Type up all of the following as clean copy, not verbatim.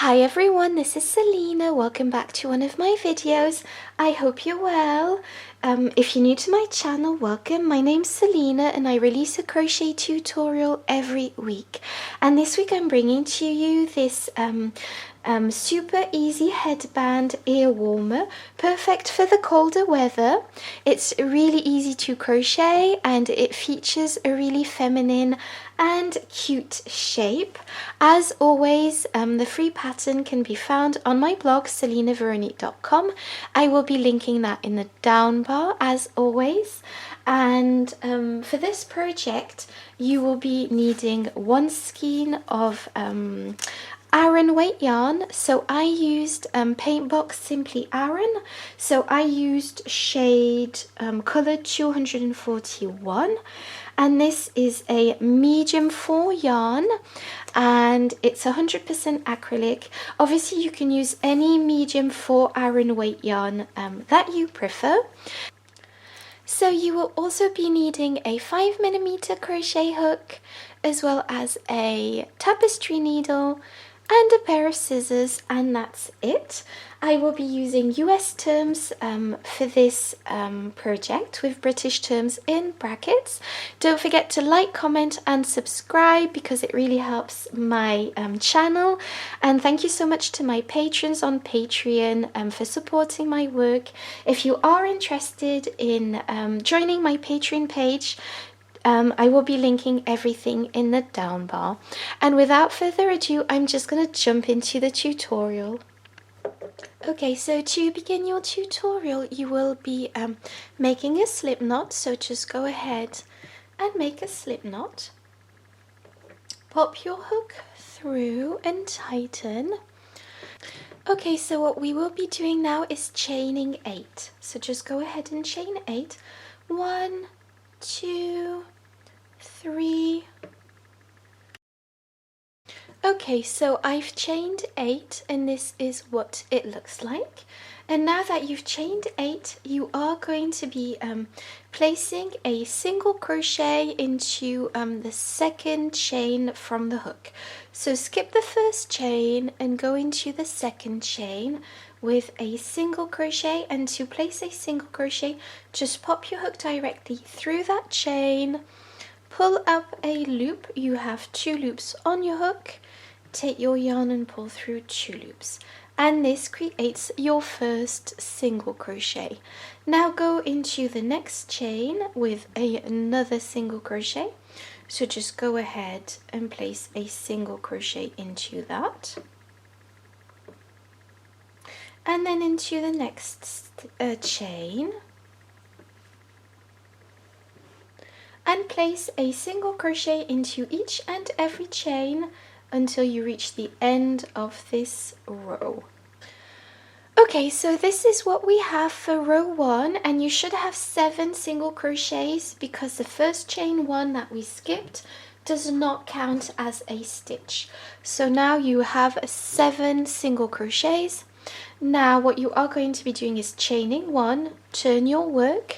Hi everyone, this is Selina. Welcome back to one of my videos. I hope you're well. If you're new to my channel, welcome. My name's Selina and I release a crochet tutorial every week. And this week I'm bringing to you this super easy headband ear warmer, perfect for the colder weather. It's really easy to crochet and it features a really feminine and cute shape. As always, the free pattern can be found on my blog selinaveronique.com. I will be linking that in the down bar as always. And for this project you will be needing one skein of Aran weight yarn. So I used Paintbox Simply Aran. So I used shade colored 241, and this is a medium 4 yarn and it's 100% acrylic. Obviously you can use any medium 4 Aran weight yarn that you prefer. So you will also be needing a 5mm crochet hook, as well as a tapestry needle and a pair of scissors, and that's it. I will be using US terms for this project, with British terms in brackets. Don't forget to like, comment and subscribe because it really helps my channel. And thank you so much to my patrons on Patreon for supporting my work. If you are interested in joining my Patreon page, I will be linking everything in the down bar. And without further ado, I'm just going to jump into the tutorial. Okay, so to begin your tutorial, you will be making a slip knot. So just go ahead and make a slip knot. Pop your hook through and tighten. Okay, so what we will be doing now is chaining 8. So just go ahead and chain 8. 1, 2, 3. Okay, so I've chained 8 and this is what it looks like. And now that you've chained 8, you are going to be placing a single crochet into the second chain from the hook. So skip the first chain and go into the second chain with a single crochet, and to place a single crochet, just pop your hook directly through that chain, pull up a loop. You have 2 loops on your hook. Take your yarn and pull through 2 loops, and this creates your first single crochet. Now go into the next chain with another single crochet. So just go ahead and place a single crochet into that, and then into the next chain, and place a single crochet into each and every chain until you reach the end of this row. Okay, so this is what we have for row 1, and you should have 7 single crochets because the first chain 1 that we skipped does not count as a stitch. So now you have 7 single crochets. Now what you are going to be doing is chaining 1, turn your work,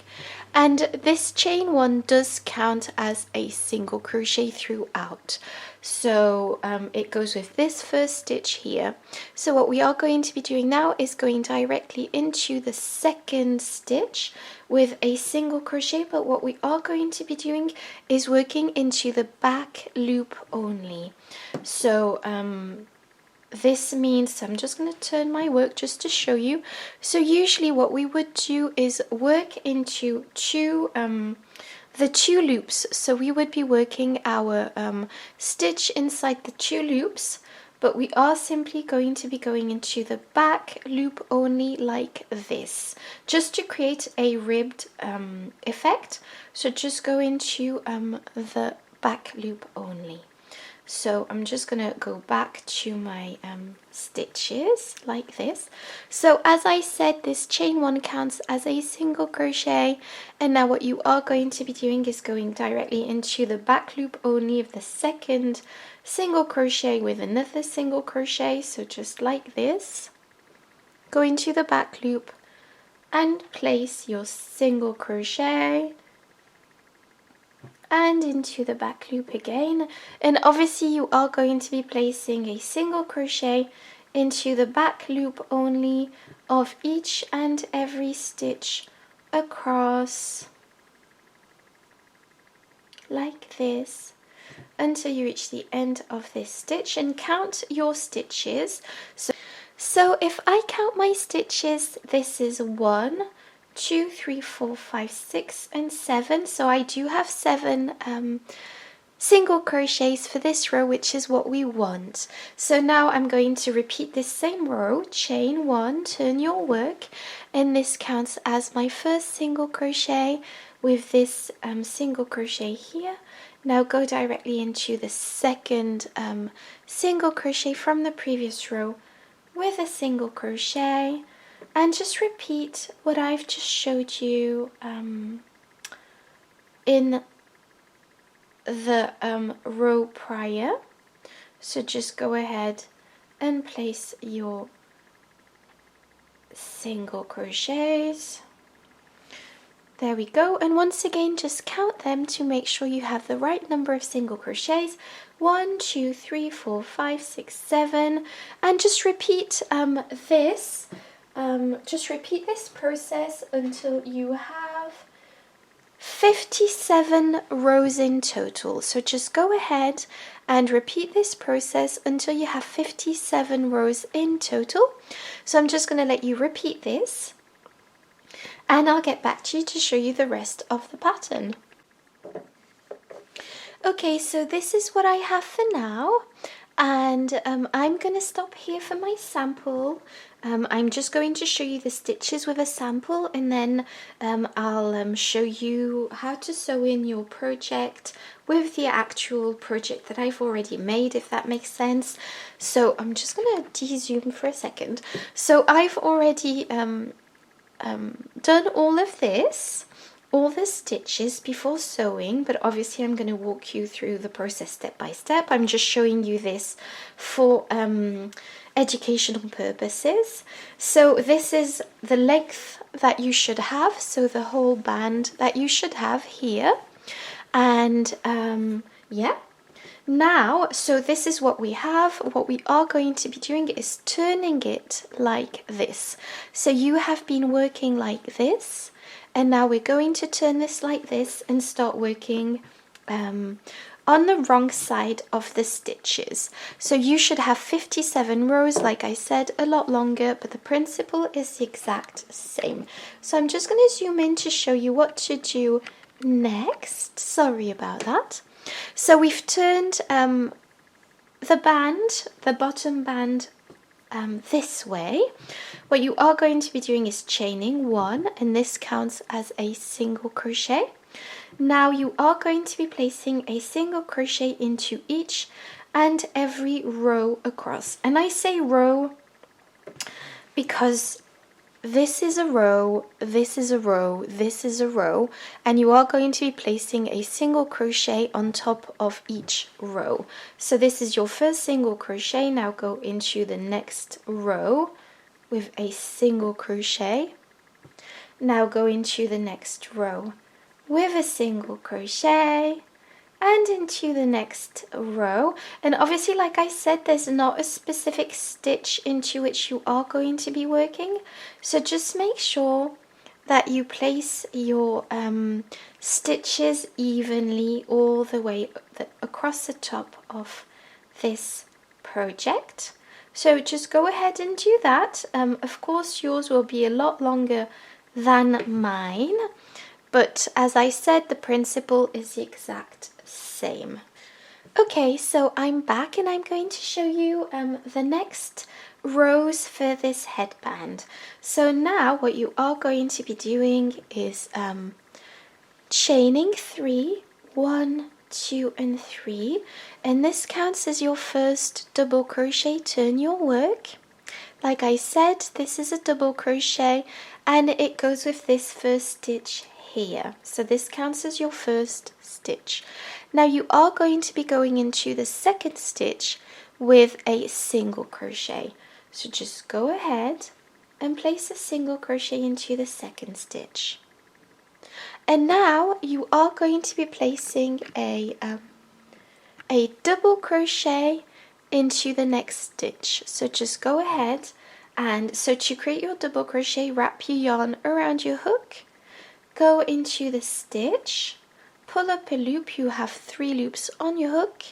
and this chain 1 does count as a single crochet throughout. So it goes with this first stitch here. So what we are going to be doing now is going directly into the second stitch with a single crochet, but what we are going to be doing is working into the back loop only. So this means, I'm just going to turn my work just to show you. So usually what we would do is work into the 2 loops. So we would be working our stitch inside the 2 loops, but we are simply going to be going into the back loop only, like this, just to create a ribbed effect. So just go into the back loop only. So I'm just going to go back to my stitches like this. So as I said, this chain 1 counts as a single crochet, and now what you are going to be doing is going directly into the back loop only of the second single crochet with another single crochet. So just like this, go into the back loop and place your single crochet and into the back loop again. And obviously you are going to be placing a single crochet into the back loop only of each and every stitch across, like this, until you reach the end of this stitch, and count your stitches. So if I count my stitches, this is 1, 2, 3, 4, 5, 6, and 7. So I do have 7 single crochets for this row, which is what we want. So now I'm going to repeat this same row, chain 1, turn your work, and this counts as my first single crochet with this single crochet here. Now go directly into the second single crochet from the previous row with a single crochet, and just repeat what I've just showed you in the row prior. So just go ahead and place your single crochets. There we go, and once again just count them to make sure you have the right number of single crochets. 1, 2, 3, 4, 5, 6, 7, and just repeat this process until you have 57 rows in total. So just go ahead and repeat this process until you have 57 rows in total. So I'm just going to let you repeat this, and I'll get back to you to show you the rest of the pattern. Okay, so this is what I have for now, and I'm going to stop here for my sample. I'm just going to show you the stitches with a sample, and then I'll show you how to sew in your project with the actual project that I've already made, if that makes sense. So I'm just going to de-zoom for a second. So I've already done all of this, all the stitches before sewing, but obviously I'm going to walk you through the process step by step. I'm just showing you this for educational purposes. So this is the length that you should have, so the whole band that you should have here, and yeah. Now, so this is what we have. What we are going to be doing is turning it like this. So you have been working like this, and now we're going to turn this like this and start working on the wrong side of the stitches. So you should have 57 rows, like I said, a lot longer, but the principle is the exact same. So I'm just going to zoom in to show you what to do next. Sorry about that. So we've turned the band, the bottom band, this way. What you are going to be doing is chaining 1, and this counts as a single crochet. Now you are going to be placing a single crochet into each and every row across. And I say row because this is a row, this is a row, this is a row, and you are going to be placing a single crochet on top of each row. So this is your first single crochet. Now go into the next row with a single crochet. Now go into the next row with a single crochet, and into the next row. And obviously, like I said, there's not a specific stitch into which you are going to be working, so just make sure that you place your stitches evenly all the way across the top of this project. So just go ahead and do that. Of course, yours will be a lot longer than mine, but as I said, the principle is the exact same. Okay, so I'm back, and I'm going to show you the next rows for this headband. So now what you are going to be doing is chaining 3, 1, 2, and 3, and this counts as your first double crochet. Turn your work. Like I said, this is a double crochet, and it goes with this first stitch here. So this counts as your first stitch. Now you are going to be going into the second stitch with a single crochet. So just go ahead and place a single crochet into the second stitch. And now you are going to be placing a double crochet into the next stitch. So just go ahead and so to create your double crochet, wrap your yarn around your hook, go into the stitch, pull up a loop. You have 3 loops on your hook,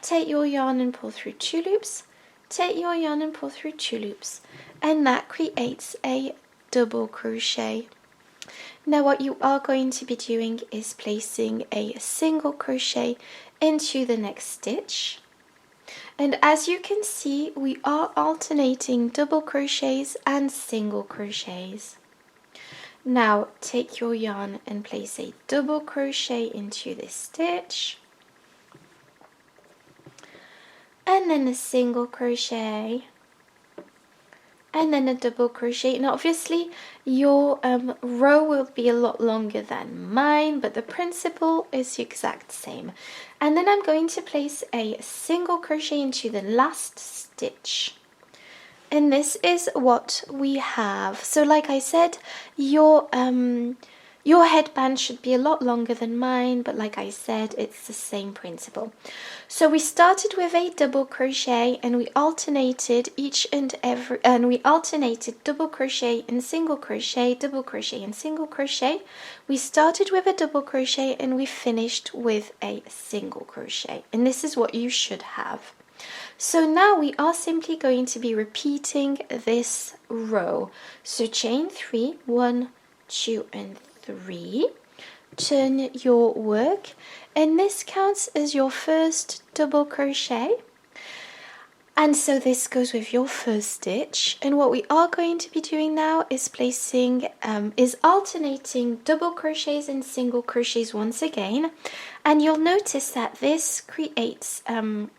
take your yarn and pull through 2 loops, take your yarn and pull through 2 loops, and that creates a double crochet. Now what you are going to be doing is placing a single crochet into the next stitch. And as you can see, we are alternating double crochets and single crochets. Now take your yarn and place a double crochet into this stitch, and then a single crochet, and then a double crochet. Now obviously your row will be a lot longer than mine, but the principle is the exact same. And then I'm going to place a single crochet into the last stitch, and this is what we have. So like I said, your headband should be a lot longer than mine, but like I said, it's the same principle. So we started with a double crochet and we alternated double crochet and single crochet, double crochet and single crochet. We started with a double crochet and we finished with a single crochet, and this is what you should have. So now we are simply going to be repeating this row. So chain 3, 1, 2 and 3, turn your work, and this counts as your first double crochet, and so this goes with your first stitch. And what we are going to be doing now is alternating double crochets and single crochets once again, and you'll notice that this creates an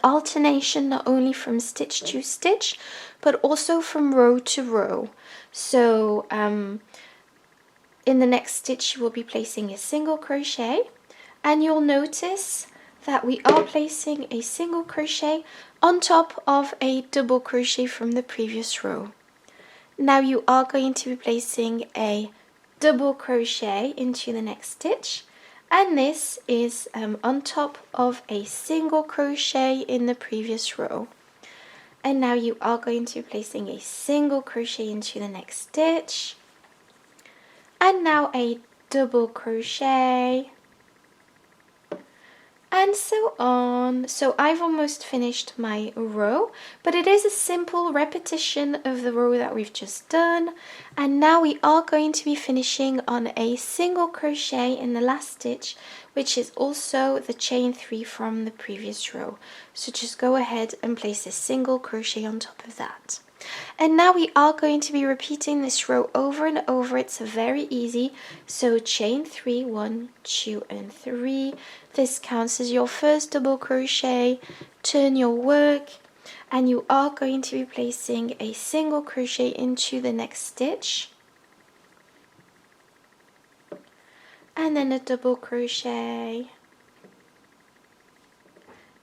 alternation not only from stitch to stitch but also from row to row. So in the next stitch you will be placing a single crochet, and you'll notice that we are placing a single crochet on top of a double crochet from the previous row. Now you are going to be placing a double crochet into the next stitch, and this is on top of a single crochet in the previous row. And now you are going to be placing a single crochet into the next stitch, and now a double crochet, and so on. So I've almost finished my row, but it is a simple repetition of the row that we've just done. And now we are going to be finishing on a single crochet in the last stitch, which is also the chain 3 from the previous row. So just go ahead and place a single crochet on top of that. And now we are going to be repeating this row over and over. It's very easy. So chain 3, 1, 2 and 3. This counts as your first double crochet. Turn your work, and you are going to be placing a single crochet into the next stitch, and then a double crochet,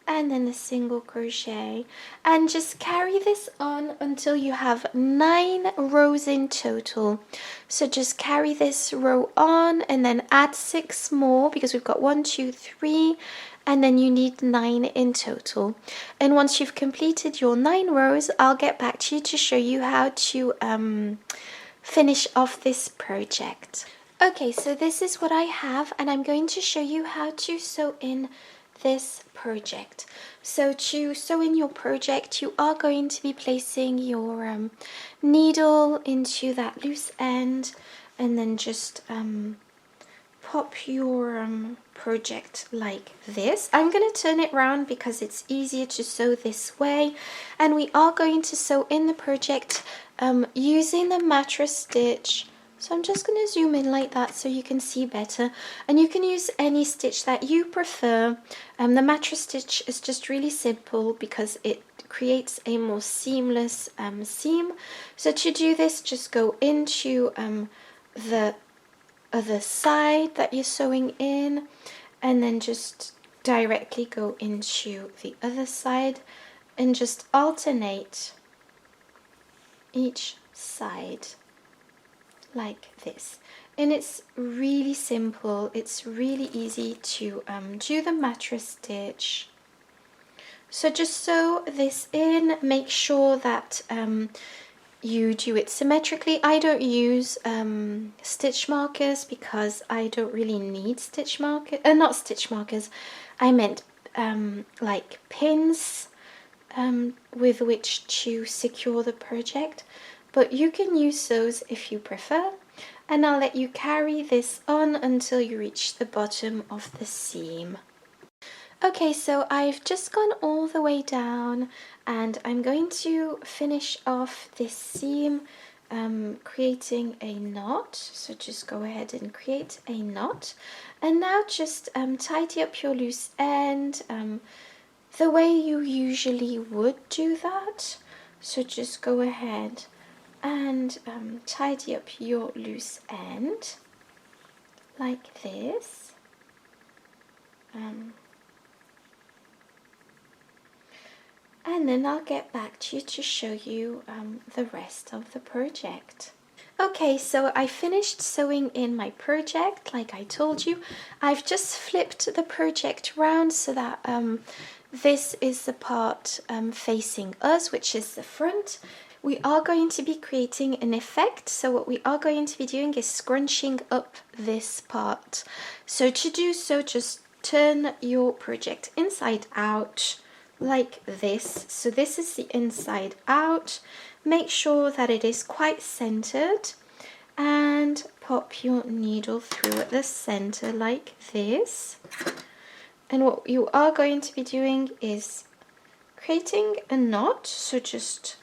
and then a single crochet, and just carry this on until you have 9 rows in total. So just carry this row on and then add 6 more, because we've got 1, 2, 3, and then you need 9 in total. And once you've completed your 9 rows, I'll get back to you to show you how to finish off this project. Okay, so this is what I have, and I'm going to show you how to sew in this project. So to sew in your project, you are going to be placing your needle into that loose end, and then just pop your project like this. I'm going to turn it around because it's easier to sew this way, and we are going to sew in the project using the mattress stitch. So I'm just going to zoom in like that so you can see better, and you can use any stitch that you prefer. The mattress stitch is just really simple because it creates a more seamless seam. So to do this, just go into the other side that you're sewing in, and then just directly go into the other side and just alternate each side like this. And it's really simple, it's really easy to do the mattress stitch. So just sew this in, make sure that you do it symmetrically. I don't use stitch markers because I don't really need stitch markers, not stitch markers, I meant like pins with which to secure the project, but you can use those if you prefer. And I'll let you carry this on until you reach the bottom of the seam. Okay, so I've just gone all the way down and I'm going to finish off this seam creating a knot. So just go ahead and create a knot, and now just tidy up your loose end the way you usually would do that. So just go ahead and tidy up your loose end like this. And then I'll get back to you to show you the rest of the project. Okay, so I finished sewing in my project like I told you. I've just flipped the project round so that this is the part facing us, which is the front. We are going to be creating an effect, so what we are going to be doing is scrunching up this part. So to do so, just turn your project inside out like this. So this is the inside out. Make sure that it is quite centered and pop your needle through at the center like this. And what you are going to be doing is creating a knot. So just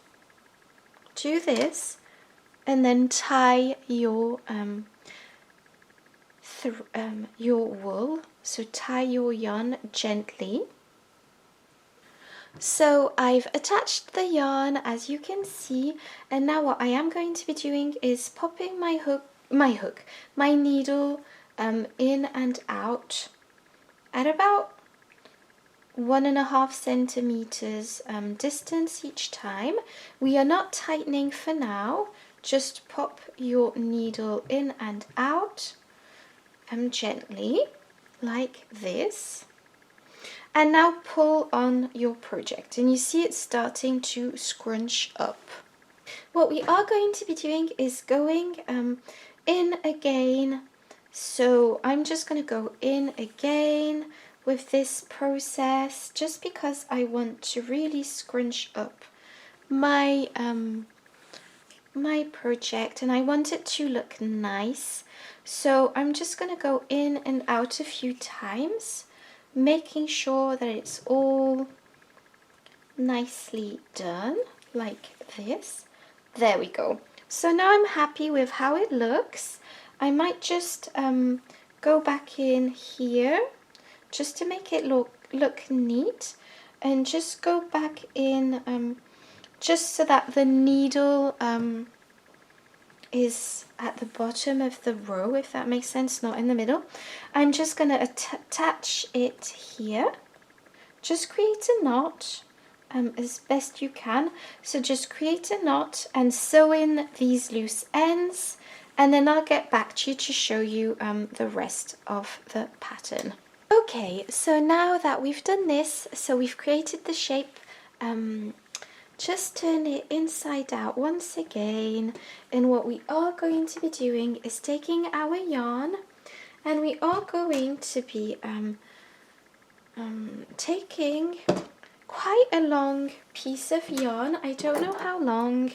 do this and then tie your wool. So tie your yarn gently. So I've attached the yarn, as you can see, and now what I am going to be doing is popping my needle in and out at about 1.5 centimeters distance each time. We are not tightening for now, just pop your needle in and out gently like this. And now pull on your project, and you see it's starting to scrunch up. What we are going to be doing is going in again. So I'm just going to go in again with this process, just because I want to really scrunch up my my project and I want it to look nice. So I'm just going to go in and out a few times, making sure that it's all nicely done like this. There we go. So now I'm happy with how it looks. I might just go back in here just to make it look neat, and just go back in just so that the needle is at the bottom of the row, if that makes sense, not in the middle. I'm just going to attach it here. Just create a knot as best you can. So just create a knot and sew in these loose ends, and then I'll get back to you to show you the rest of the pattern. Okay, so now that we've done this, so we've created the shape, just turn it inside out once again, and what we are going to be doing is taking our yarn, and we are going to be taking quite a long piece of yarn. I don't know how long,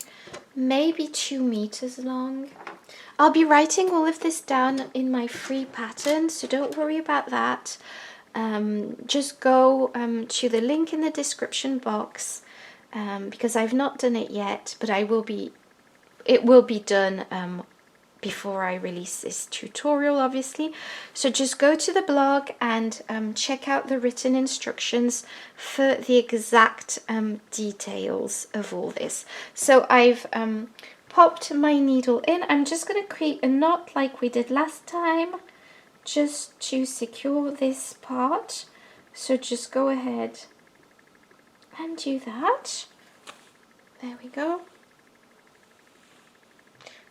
maybe 2 meters long. I'll be writing all of this down in my free pattern, so don't worry about that. Just go to the link in the description box, because I've not done it yet, but it will be done before I release this tutorial, obviously. So just go to the blog and check out the written instructions for the exact details of all this. So I've popped my needle in. I'm just going to create a knot like we did last time, just to secure this part. So just go ahead and do that. There we go.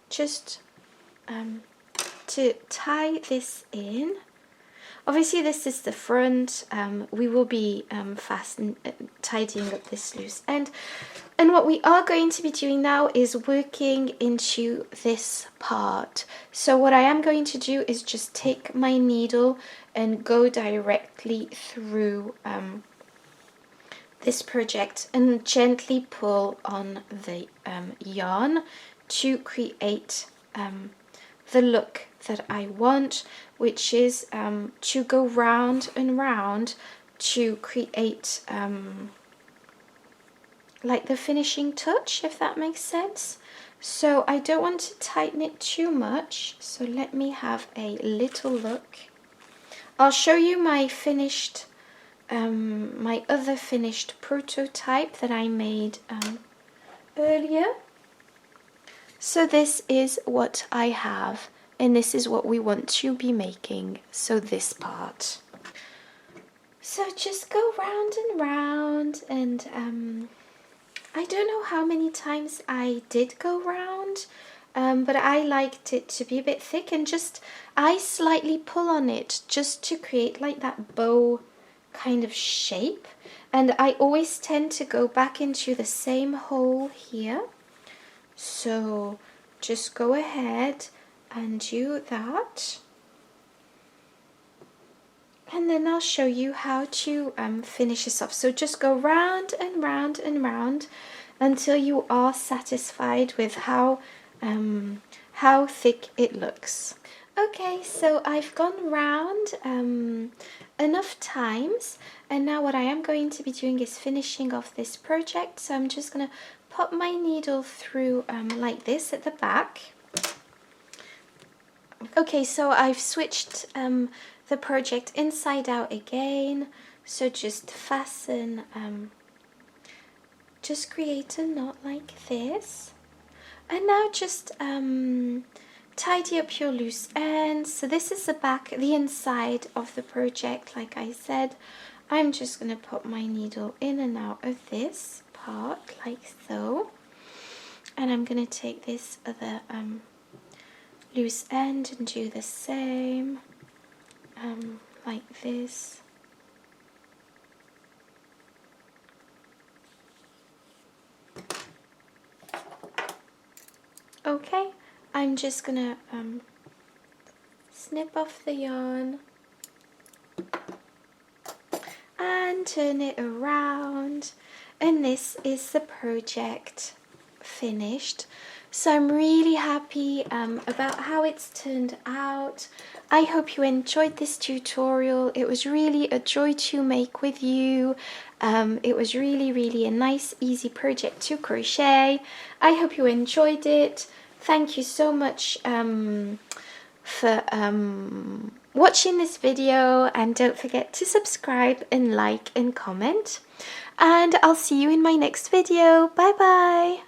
Just to tie this in. Obviously this is the front. We will be tidying up this loose end. And what we are going to be doing now is working into this part. So what I am going to do is just take my needle and go directly through this project and gently pull on the yarn to create the look that I want, which is to go round and round to create like the finishing touch, if that makes sense. So I don't want to tighten it too much, so let me have a little look. I'll show you my finished my other finished prototype that I made earlier. So this is what I have, and this is what we want to be making, so this part. So just go round and round, and I don't know how many times I did go round, but I liked it to be a bit thick, and just I slightly pull on it just to create like that bow kind of shape. And I always tend to go back into the same hole here, so just go ahead and do that, and then I'll show you how to finish this off. So just go round and round and round until you are satisfied with how thick it looks. Okay, so I've gone round enough times, and now what I am going to be doing is finishing off this project. So I'm just going to pop my needle through like this at the back. Okay, so I've switched the project inside out again, so just fasten, just create a knot like this, and now just tidy up your loose ends. So this is the back, the inside of the project. Like I said, I'm just going to put my needle in and out of this part like so, and I'm going to take this other loose end and do the same like this. Okay, I'm just gonna snip off the yarn and turn it around, and this is the project finished. So I'm really happy about how it's turned out. I hope you enjoyed this tutorial. It was really a joy to make with you. It was really a nice easy project to crochet. I hope you enjoyed it. Thank you so much for watching this video, and don't forget to subscribe and like and comment, and I'll see you in my next video. Bye bye.